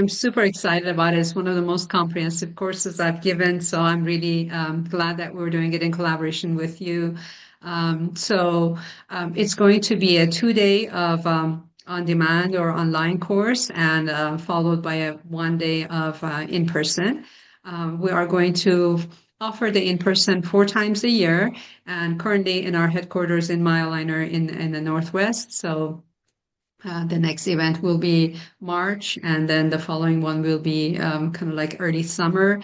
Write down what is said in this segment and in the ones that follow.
I'm super excited about it. It's one of the most comprehensive courses I've given, so I'm really glad that we're doing it in collaboration with you. It's going to be a 2-day of on-demand or online course and followed by a 1 day of in-person. We are going to offer the in-person 4 times a year and currently in our headquarters in Myoaligner in the Northwest. So the next event will be March, and then the following one will be kind of like early summer.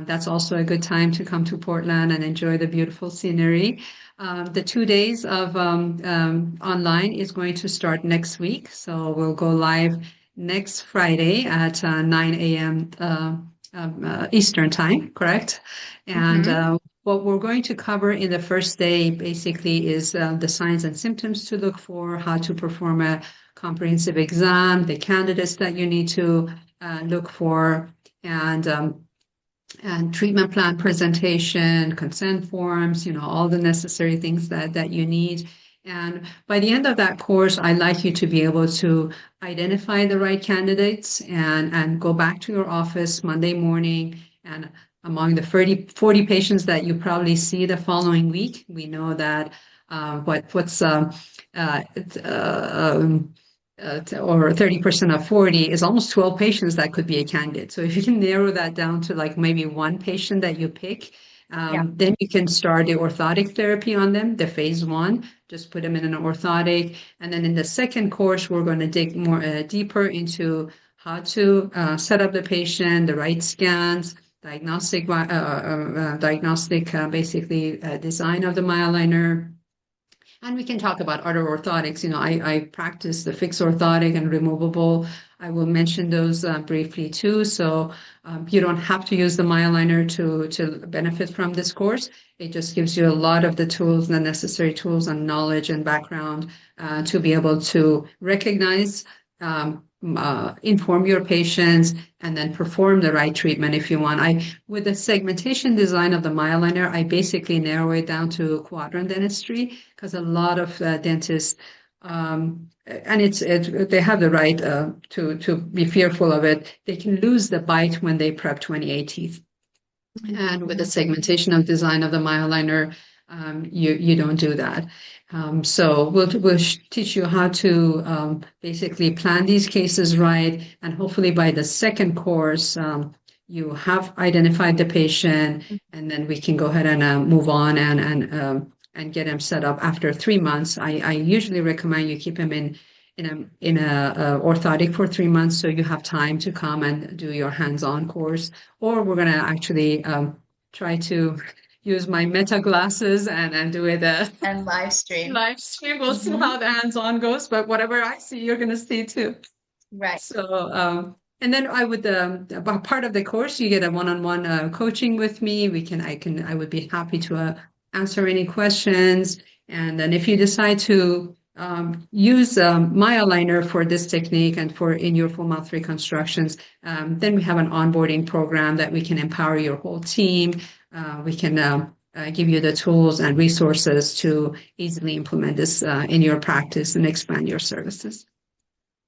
That's also a good time to come to Portland and enjoy the beautiful scenery. The 2 days of online is going to start next week. So we'll go live next Friday at 9 a.m. Eastern time, correct? And what we're going to cover in the first day basically is the signs and symptoms to look for, how to perform a comprehensive exam, the candidates that you need to look for, and treatment plan presentation, consent forms, all the necessary things that you need. And by the end of that course, I'd like you to be able to identify the right candidates and go back to your office Monday morning. And among the 40 patients that you probably see the following week, we know that or 30% of 40 is almost 12 patients that could be a candidate. So if you can narrow that down to like maybe 1 patient that you pick, then you can start the orthotic therapy on them, the phase 1, just put them in an orthotic. And then in the second course, we're going to dig more deeper into how to set up the patient, the right scans, diagnostic basically design of the Myoaligner. And we can talk about other orthotics. I practice the fixed orthotic and removable. I will mention those briefly too. So you don't have to use the Myoaligner to benefit from this course. It just gives you a lot of the tools, the necessary tools and knowledge and background to be able to recognize, inform your patients, and then perform the right treatment if you want. With the segmentation design of the Myoaligner, I basically narrow it down to quadrant dentistry because a lot of dentists, and they have the right to be fearful of it. They can lose the bite when they prep 28 teeth. And with the segmentation of design of the Myoaligner, you don't do that. So we'll teach you how to basically plan these cases right, and hopefully by the second course, you have identified the patient, and then we can go ahead and move on and get them set up after 3 months. I usually recommend you keep them in a orthotic for 3 months, so you have time to come and do your hands-on course. Or we're going to actually try to use my Meta glasses and do it and live stream. We'll see how the hands-on goes, but whatever I see, you're going to see too. Right. So, and then I would, part of the course, you get a one-on-one coaching with me. I would be happy to answer any questions. And then if you decide to use Myoaligner for this technique and for in your full mouth reconstructions, then we have an onboarding program that we can empower your whole team. We can give you the tools and resources to easily implement this in your practice and expand your services.